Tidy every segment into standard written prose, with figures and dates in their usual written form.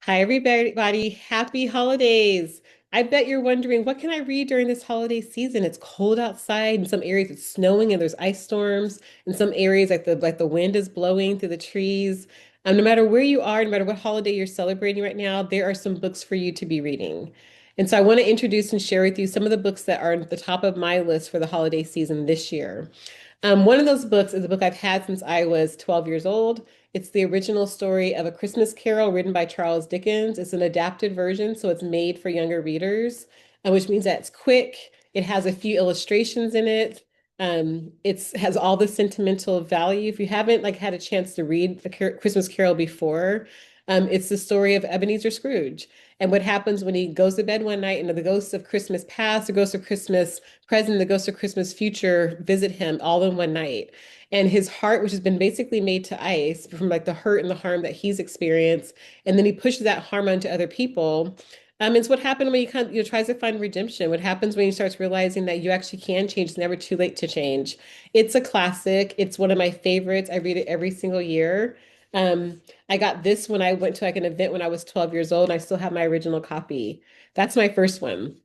Hi, everybody. Happy holidays. I bet you're wondering, what can I read during this holiday season? It's cold outside. In some areas, it's snowing and there's ice storms. In some areas, like the wind is blowing through the trees. No matter where you are, no matter what holiday you're celebrating right now, there are some books for you to be reading. And so I want to introduce and share with you some of the books that are at the top of my list for the holiday season this year. One of those books is a book I've had since I was 12 years old. It's the original story of A Christmas Carol written by Charles Dickens. It's an adapted version, so it's made for younger readers, which means that it's quick. It has a few illustrations in it. It's has all the sentimental value. If you haven't had a chance to read Christmas Carol before, it's the story of Ebenezer Scrooge and what happens when he goes to bed one night and the ghosts of Christmas past, the ghosts of Christmas present, the ghosts of Christmas future visit him all in one night. And his heart, which has been basically made to ice from like the hurt and the harm that he's experienced, and then he pushes that harm onto other people. It's what happened when he tries to find redemption. What happens when he starts realizing that you actually can change. It's never too late to change. It's a classic. It's one of my favorites. I read it every single year. I got this when I went to like an event when I was 12 years old, and I still have my original copy. That's my first one.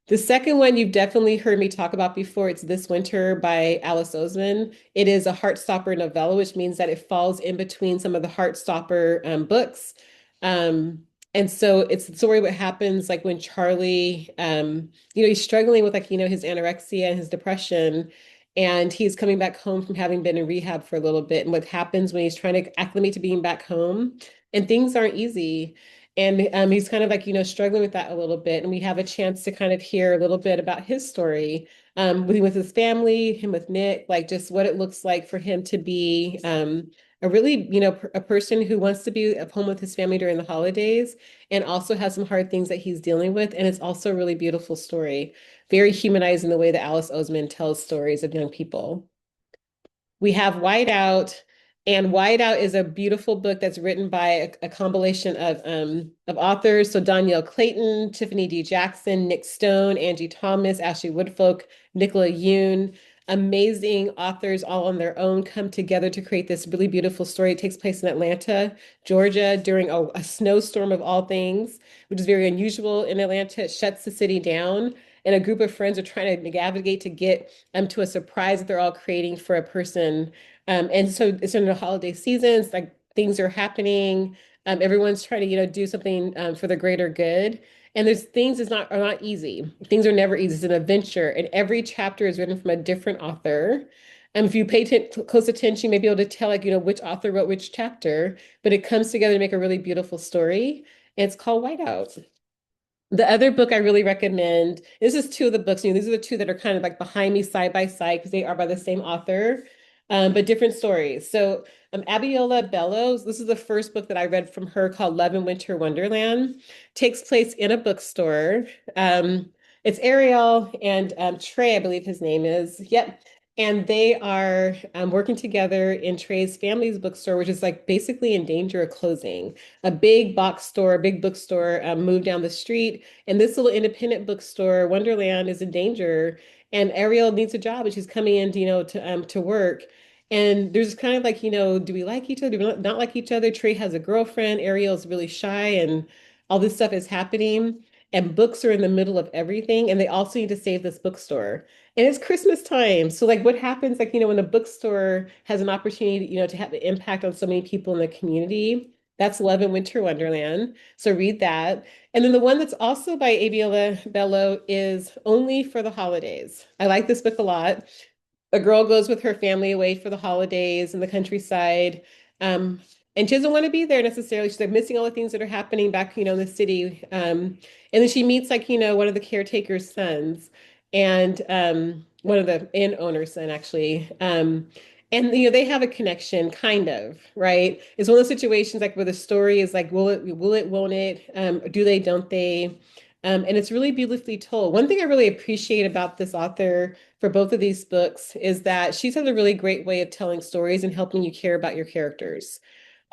The second one you've definitely heard me talk about before. It's This Winter by Alice Oseman. It is a Heartstopper novella, which means that it falls in between some of the Heartstopper books. Um, and so it's the story of what happens like when Charlie, he's struggling with his anorexia and his depression, and he's coming back home from having been in rehab for a little bit. And what happens when he's trying to acclimate to being back home, and things aren't easy. And he's kind of struggling with that a little bit. And we have a chance to kind of hear a little bit about his story with his family, him with Nick, like just what it looks like for him to be a really, a person who wants to be at home with his family during the holidays and also has some hard things that he's dealing with. And it's also a really beautiful story, very humanizing the way that Alice Oseman tells stories of young people. We have Whiteout, and Whiteout is a beautiful book that's written by a compilation of authors. So Dhonielle Clayton, Tiffany D. Jackson, Nick Stone, Angie Thomas, Ashley Woodfolk, Nicola Yoon. Amazing authors all on their own come together to create this really beautiful story. It takes place in Atlanta, Georgia, during a snowstorm of all things, which is very unusual in Atlanta. It shuts the city down, and a group of friends are trying to navigate to get to a surprise that they're all creating for a person. And so it's in the holiday seasons, like things are happening. Everyone's trying to, do something for the greater good. And there's things is not are not easy. Things are never easy. It's an adventure, and every chapter is written from a different author. And if you pay close attention, you may be able to tell, which author wrote which chapter, but it comes together to make a really beautiful story. And it's called Whiteout. The other book I really recommend, this is two of the books, these are the two that are kind of like behind me side by side because they are by the same author, but different stories. So Abiola Bellows, this is the first book that I read from her called Love and Winter Wonderland. Takes place in a bookstore. Um, it's Ariel and Trey, I believe his name is. Yep. And they are working together in Trey's family's bookstore, which is like basically in danger of closing. A big box store, a big bookstore moved down the street. And this little independent bookstore, Wonderland, is in danger. And Ariel needs a job, and she's coming in, to work. And there's kind of like, do we like each other? Do we not like each other? Trey has a girlfriend. Ariel's really shy, and all this stuff is happening. And books are in the middle of everything. And they also need to save this bookstore. And it's Christmas time. So like what happens, like, when a bookstore has an opportunity, to have an impact on so many people in the community, that's Love in Winter Wonderland. So read that. And then the one that's also by Abiola Bello is Only for the Holidays. I like this book a lot. A girl goes with her family away for the holidays in the countryside. Um, and she doesn't want to be there necessarily. She's like missing all the things that are happening back, in the city. And then she meets one of the caretaker's sons and one of the inn owner's son actually. And they have a connection, kind of, right? It's one of those situations like where the story is like, won't it? Do they, don't they? And it's really beautifully told. One thing I really appreciate about this author for both of these books is that she's had a really great way of telling stories and helping you care about your characters.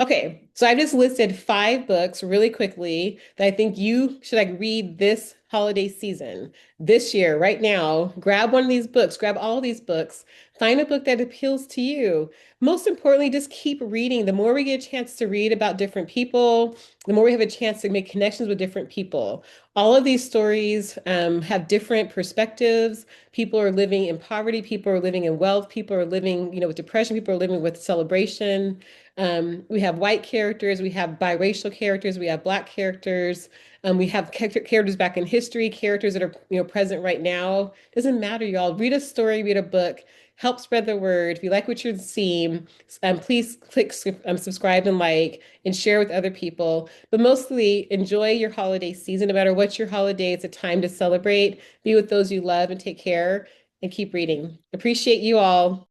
Okay, so I just listed 5 books really quickly that I think you should like read this holiday season. This year, right now, grab one of these books, grab all these books, find a book that appeals to you. Most importantly, just keep reading. The more we get a chance to read about different people, the more we have a chance to make connections with different people. All of these stories have different perspectives. People are living in poverty, people are living in wealth, people are living, with depression, people are living with celebration. We have white characters, we have biracial characters, we have Black characters, we have characters back in history, characters that are, present right now. Doesn't matter, y'all. Read a story, read a book, help spread the word. If you like what you're seeing, please click subscribe and like and share with other people. But mostly enjoy your holiday season. No matter what your holiday, it's a time to celebrate, be with those you love, and take care and keep reading. Appreciate you all.